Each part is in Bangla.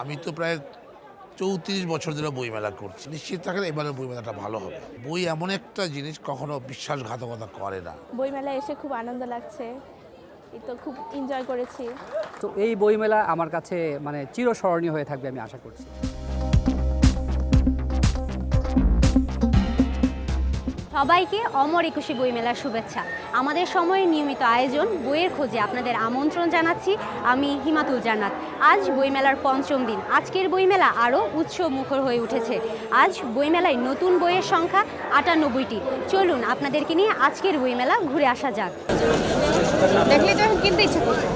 আমি তো প্রায় ৩৪ বছর ধরে বইমেলা করছি। নিশ্চিত থাকেন এবারের বইমেলাটা ভালো হবে। বই এমন একটা জিনিস কখনো বিশ্বাসঘাতকতা করে না। বইমেলায় এসে খুব আনন্দ লাগছে। এই তো খুব এনজয় করেছি। তো এই বইমেলা আমার কাছে চিরস্মরণীয় হয়ে থাকবে আমি আশা করছি। সবাইকে অমর একুশে বইমেলার শুভেচ্ছা। আমাদের সময়ের নিয়মিত আয়োজন বইয়ের খোঁজে আপনাদের আমন্ত্রণ জানাচ্ছি। আমি হিমাতুল জান্নাত। আজ বইমেলার পঞ্চম দিন। আজকের বইমেলা আরও উৎসব মুখর হয়ে উঠেছে। আজ বইমেলায় নতুন বইয়ের সংখ্যা ৯৮টি। চলুন আপনাদেরকে নিয়ে আজকের বইমেলা ঘুরে আসা যাক। দেখলে তো কিনতে ইচ্ছে করছে।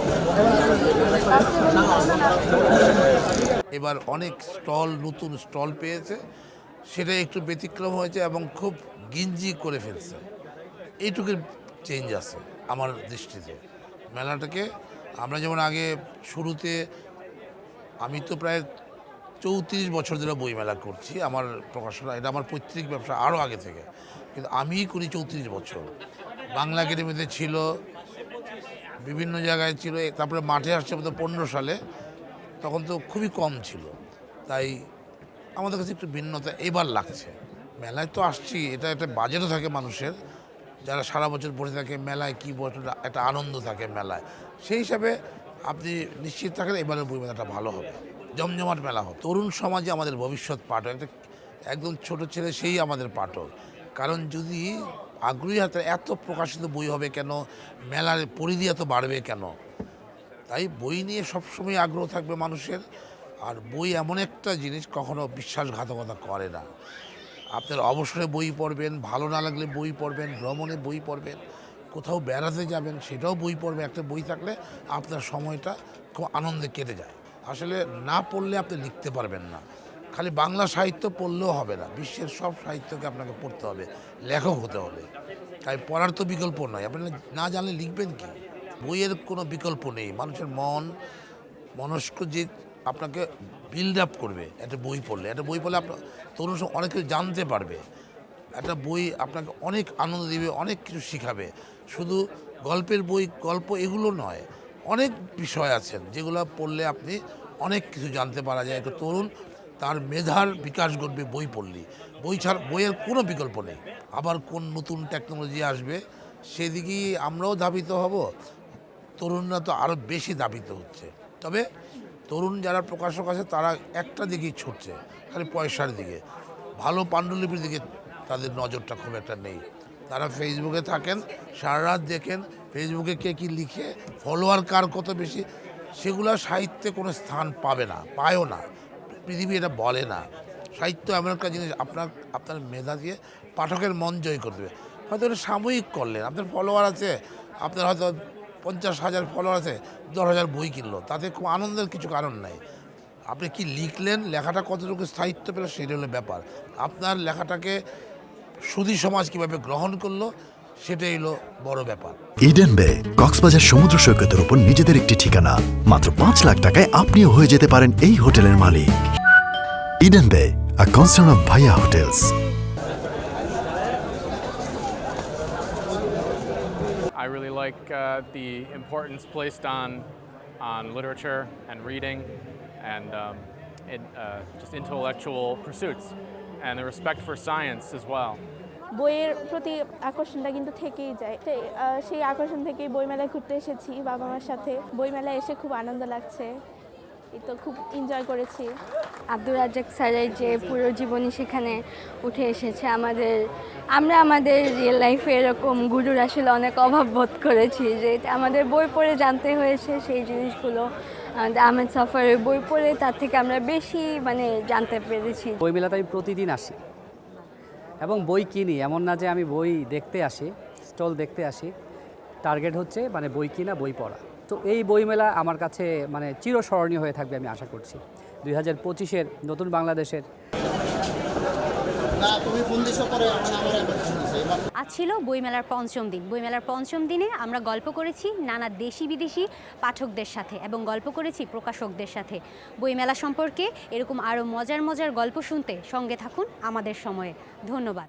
এবার অনেক নতুন স্টল পেয়েছে, সেটা একটু ব্যতিক্রম হয়েছে এবং খুব গিঞ্জি করে ফেলছে। এইটুকুর চেঞ্জ আছে আমার দৃষ্টিতে। মেলাটাকে আমরা যেমন আগে শুরুতে, আমি তো প্রায় ৩৪ বছর ধরে বইমেলা করছি। আমার প্রকাশনা, এটা আমার পৈতৃক ব্যবসা আরও আগে থেকে, কিন্তু আমিই করি ৩৪ বছর। বাংলা একাডেমিতে ছিল, বিভিন্ন জায়গায় ছিল, তারপরে মাঠে আসছে আমাদের 15 সালে, তখন তো খুবই কম ছিল। তাই আমাদের কাছে একটু ভিন্নতা এবার লাগছে। মেলায় তো আসছি, এটা একটা বাজেটও থাকে মানুষের, যারা সারা বছর বসে থাকে মেলায়, কী বছর একটা আনন্দ থাকে মেলায়। সেই হিসাবে আপনি নিশ্চিত থাকেন এবারের বইমেলাটা ভালো হবে, জমজমাট মেলা হবে। তরুণ সমাজে আমাদের ভবিষ্যৎ পাঠক, একদম ছোট ছেলে সেই আমাদের পাঠক। কারণ যদি আগ্রহী হাতে এত প্রকাশিত বই হবে কেন, মেলার পরিধি এত বাড়বে কেন? তাই বই নিয়ে সবসময় আগ্রহ থাকবে মানুষের। আর বই এমন একটা জিনিস কখনো বিশ্বাসঘাতকতা করে না। আপনার অবসরে বই পড়বেন, ভালো না লাগলে বই পড়বেন, ভ্রমণে বই পড়বেন, কোথাও বেড়াতে যাবেন সেটাও বই পড়বেন। একটা বই থাকলে আপনার সময়টা খুব আনন্দে কেটে যায়। আসলে না পড়লে আপনি লিখতে পারবেন না। খালি বাংলা সাহিত্য পড়লেও হবে না, বিশ্বের সব সাহিত্যকে আপনাকে পড়তে হবে, লেখক হতে হবে। তাই পড়ার তো বিকল্প নয়। আপনি না জানলে লিখবেন কি? বইয়ের কোনো বিকল্প নেই। মানুষের মনস্ক যে আপনাকে বিল্ড আপ করবে একটা বই পড়লে। একটা বই পড়লে আপনার তরুণ অনেক কিছু জানতে পারবে। একটা বই আপনাকে অনেক আনন্দ দেবে, অনেক কিছু শিখাবে। শুধু গল্পের বই, গল্প এগুলো নয়, অনেক বিষয় আছেন যেগুলো পড়লে আপনি অনেক কিছু জানতে পারা যায়। একটা তরুণ তার মেধার বিকাশ ঘটবে বই পড়লে। বই ছাড়া বইয়ের কোনো বিকল্প নেই। আবার কোন নতুন টেকনোলজি আসবে সেদিকেই আমরাও ধাবিত হব, তরুণরা তো আরও বেশি ধাবিত হচ্ছে। তবে তরুণ যারা প্রকাশক আছে তারা একটা দিকেই ছুটছে, খালি পয়সার দিকে। ভালো পাণ্ডুলিপির দিকে তাদের নজরটা খুব একটা নেই। তারা ফেসবুকে থাকেন, সারা রাত দেখেন ফেসবুকে কে কী লিখে, ফলোয়ার কার কত বেশি, সেগুলো সাহিত্যে কোনো স্থান পাবে না, পায়ও না। পৃথিবী এটা বলে না। সাহিত্য এমন একটা জিনিস আপনার মেধা দিয়ে পাঠকের মন জয় করতে হবে। হয়তো এটা সাময়িক করলেন, আপনার ফলোয়ার আছে, আপনার হয়তো 50,000 ফলোয়ার আছে, 10,000 বই কিনলো, তাতে খুব আনন্দের কিছু কারণ নাই। আপনি কি লিখলেন, লেখাটা কতটুকু স্থায়িত্ব পেল, সেটা হলো ব্যাপার। আপনার লেখাটাকে সুধী সমাজ কীভাবে গ্রহণ করলো, সেটাই হলো বড় ব্যাপার। ইডেন বে কক্সবাজার সমুদ্র সৈকতের উপর নিজেদের একটি ঠিকানা। মাত্র 5 লাখ টাকায় আপনিও হয়ে যেতে পারেন এই হোটেলের মালিক। ইডেন বে, আ কনসার্ন অফ ভাইয়া hotels. I really like the importance placed on literature and reading and just intellectual pursuits and the respect for science as well. বইয়ের প্রতি আকর্ষণটা কিন্তু থেকেই যায়। সেই আকর্ষণ থেকেই বইমেলায় ঘুরতে এসেছি বাবা মার সাথে। বইমেলায় এসে খুব আনন্দ লাগছে। এই তো খুব এনজয় করেছি। আব্দুর রাজ্জাক স্যারের যে পুরো জীবনী সেখানে উঠে এসেছে। আমরা আমাদের রিয়েল লাইফে এরকম গুরুর আসলে অনেক অভাব বোধ করেছি, যে আমাদের বই পড়ে জানতে হয়েছে সেই জিনিসগুলো। আহমেদ সফরের বই পড়ে তার থেকে আমরা বেশি জানতে পেরেছি। বইমেলাতে আমি প্রতিদিন আসি এবং বই কিনি। এমন না যে আমি বই দেখতে আসি, স্টল দেখতে আসি। টার্গেট হচ্ছে বই কিনা, বই পড়া। তো এই বইমেলা আমার কাছে চিরস্মরণীয় হয়ে থাকবে আমি আশা করছি। 2025-এর নতুন বাংলাদেশের। আজ ছিল বইমেলার পঞ্চম দিন। বইমেলার পঞ্চম দিনে আমরা গল্প করেছি নানা দেশি বিদেশি পাঠকদের সাথে এবং গল্প করেছি প্রকাশকদের সাথে। বইমেলা সম্পর্কে এরকম আরও মজার মজার গল্প শুনতে সঙ্গে থাকুন আমাদের সময়ে। ধন্যবাদ।